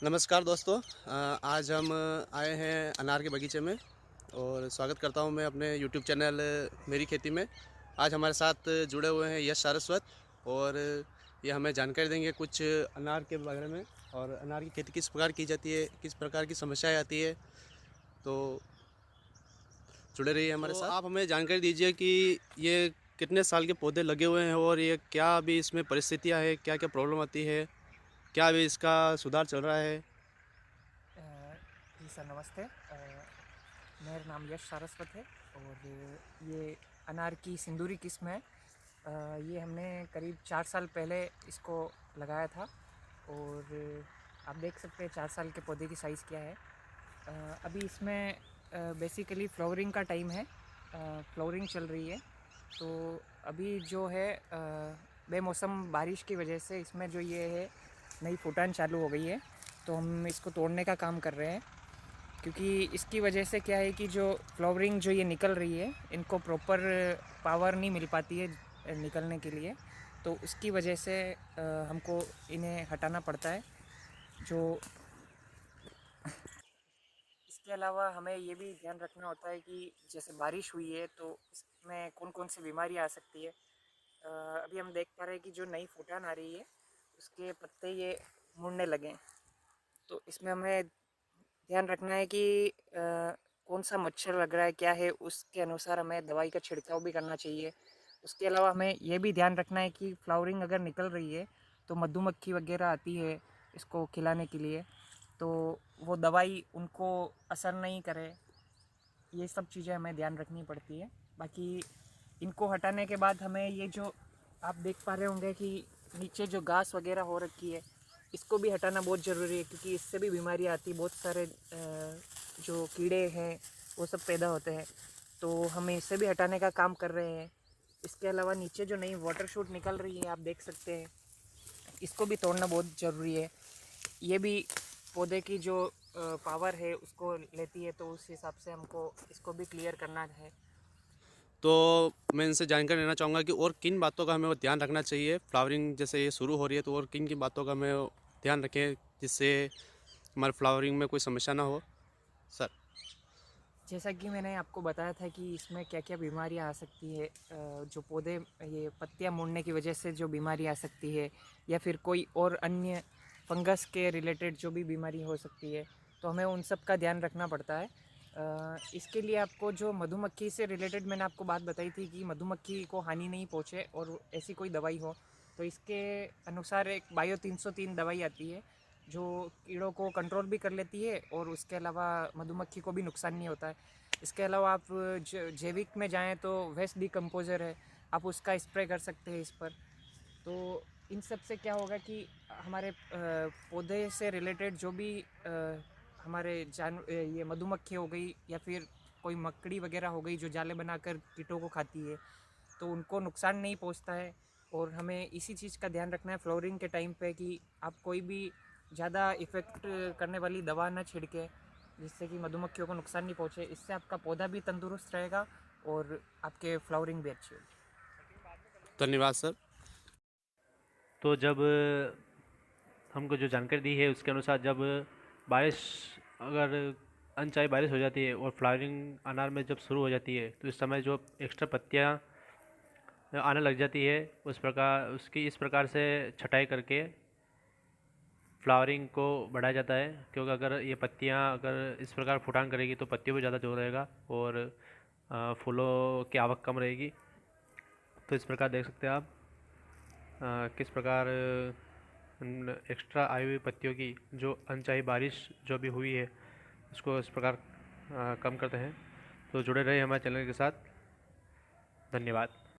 नमस्कार दोस्तों। आज हम आए हैं अनार के बगीचे में और स्वागत करता हूं मैं अपने YouTube चैनल मेरी खेती में। आज हमारे साथ जुड़े हुए हैं यश सारस्वत और ये हमें जानकारी देंगे कुछ अनार के बारे में और अनार की खेती किस प्रकार की जाती है, किस प्रकार की समस्याएं आती है। तो जुड़े रहिए हमारे साथ। आप हमें जानकारी दीजिए कि ये कितने साल के पौधे लगे हुए हैं और ये क्या अभी इसमें परिस्थितियाँ हैं, क्या क्या प्रॉब्लम आती है, क्या अभी इसका सुधार चल रहा है। अ, जी सर, नमस्ते। मेरा नाम यश सारस्वत है और ये अनार की सिंदूरी किस्म है। ये हमने करीब 4 साल पहले इसको लगाया था और आप देख सकते हैं 4 साल के पौधे की साइज़ क्या है। अभी इसमें बेसिकली फ्लावरिंग का टाइम है। फ्लावरिंग चल रही है। तो अभी जो है बेमौसम बारिश की वजह से इसमें जो ये है नई फूटान चालू हो गई है। तो हम इसको तोड़ने का काम कर रहे हैं, क्योंकि इसकी वजह से क्या है कि जो फ्लावरिंग जो ये निकल रही है इनको प्रॉपर पावर नहीं मिल पाती है निकलने के लिए। तो उसकी वजह से हमको इन्हें हटाना पड़ता है। जो इसके अलावा हमें ये भी ध्यान रखना होता है कि जैसे बारिश हुई है तो इसमें कौन कौन सी बीमारियाँ आ सकती है। अभी हम देख पा रहे हैं कि जो नई फूटान आ रही है उसके पत्ते ये मुड़ने लगे। तो इसमें हमें ध्यान रखना है कि कौन सा मच्छर लग रहा है क्या है, उसके अनुसार हमें दवाई का छिड़काव भी करना चाहिए। उसके अलावा हमें यह भी ध्यान रखना है कि फ्लावरिंग अगर निकल रही है तो मधुमक्खी वगैरह आती है इसको खिलाने के लिए, तो वो दवाई उनको असर नहीं करे। ये सब चीज़ें हमें ध्यान रखनी पड़ती है। बाकी इनको हटाने के बाद हमें ये जो आप देख पा रहे होंगे कि नीचे जो घास वगैरह हो रखी है इसको भी हटाना बहुत ज़रूरी है, क्योंकि इससे भी बीमारियाँ आती, बहुत सारे जो कीड़े हैं वो सब पैदा होते हैं। तो हम इसे भी हटाने का काम कर रहे हैं। इसके अलावा नीचे जो नई वाटर शूट निकल रही है आप देख सकते हैं, इसको भी तोड़ना बहुत ज़रूरी है। ये भी पौधे की जो पावर है उसको लेती है, तो उस हिसाब से हमको इसको भी क्लियर करना है। तो मैं इनसे जानकारी लेना चाहूँगा कि और किन बातों का हमें वो ध्यान रखना चाहिए, फ्लावरिंग जैसे ये शुरू हो रही है तो और किन किन बातों का हमें ध्यान रखें जिससे हमारे फ्लावरिंग में कोई समस्या ना हो सर। जैसा कि मैंने आपको बताया था कि इसमें क्या क्या बीमारियां आ सकती है, जो पौधे ये पत्तियां मुड़ने की वजह से जो बीमारी आ सकती है, या फिर कोई और अन्य फंगस के रिलेटेड जो भी बीमारी हो सकती है, तो हमें उन सब का ध्यान रखना पड़ता है। इसके लिए आपको जो मधुमक्खी से रिलेटेड मैंने आपको बात बताई थी कि मधुमक्खी को हानि नहीं पहुँचे और ऐसी कोई दवाई हो, तो इसके अनुसार एक बायो 303 दवाई आती है जो कीड़ों को कंट्रोल भी कर लेती है और उसके अलावा मधुमक्खी को भी नुकसान नहीं होता है। इसके अलावा आप जैविक में जाएँ तो वेस्ट डिकम्पोज़र है, आप उसका स्प्रे कर सकते हैं इस पर। तो इन सब से क्या होगा कि हमारे पौधे से रिलेटेड जो भी हमारे ये मधुमक्खी हो गई या फिर कोई मकड़ी वगैरह हो गई जो जाले बनाकर कीटों को खाती है, तो उनको नुकसान नहीं पहुंचता है। और हमें इसी चीज़ का ध्यान रखना है फ्लोरिंग के टाइम पे कि आप कोई भी ज़्यादा इफ़ेक्ट करने वाली दवा ना छिड़के, जिससे कि मधुमक्खियों को नुकसान नहीं पहुंचे। इससे आपका पौधा भी तंदुरुस्त रहेगा और आपके फ्लावरिंग भी अच्छी होगी। धन्यवाद सर। तो जब हमको जो जानकारी दी है उसके अनुसार जब बारिश अगर अनचाही बारिश हो जाती है और फ्लावरिंग अनार में जब शुरू हो जाती है तो इस समय जो एक्स्ट्रा पत्तियां आने लग जाती है उस प्रकार उसकी इस प्रकार से छटाई करके फ्लावरिंग को बढ़ाया जाता है, क्योंकि अगर ये पत्तियां अगर इस प्रकार फुटान करेगी तो पत्तियों पर ज़्यादा जोर रहेगा और फूलों की आवक कम रहेगी। तो इस प्रकार देख सकते हैं आप किस प्रकार एक्स्ट्रा आई हुई पत्तियों की जो अनचाही बारिश जो भी हुई है उसको इस प्रकार कम करते हैं। तो जुड़े रहे हमारे चैनल के साथ। धन्यवाद।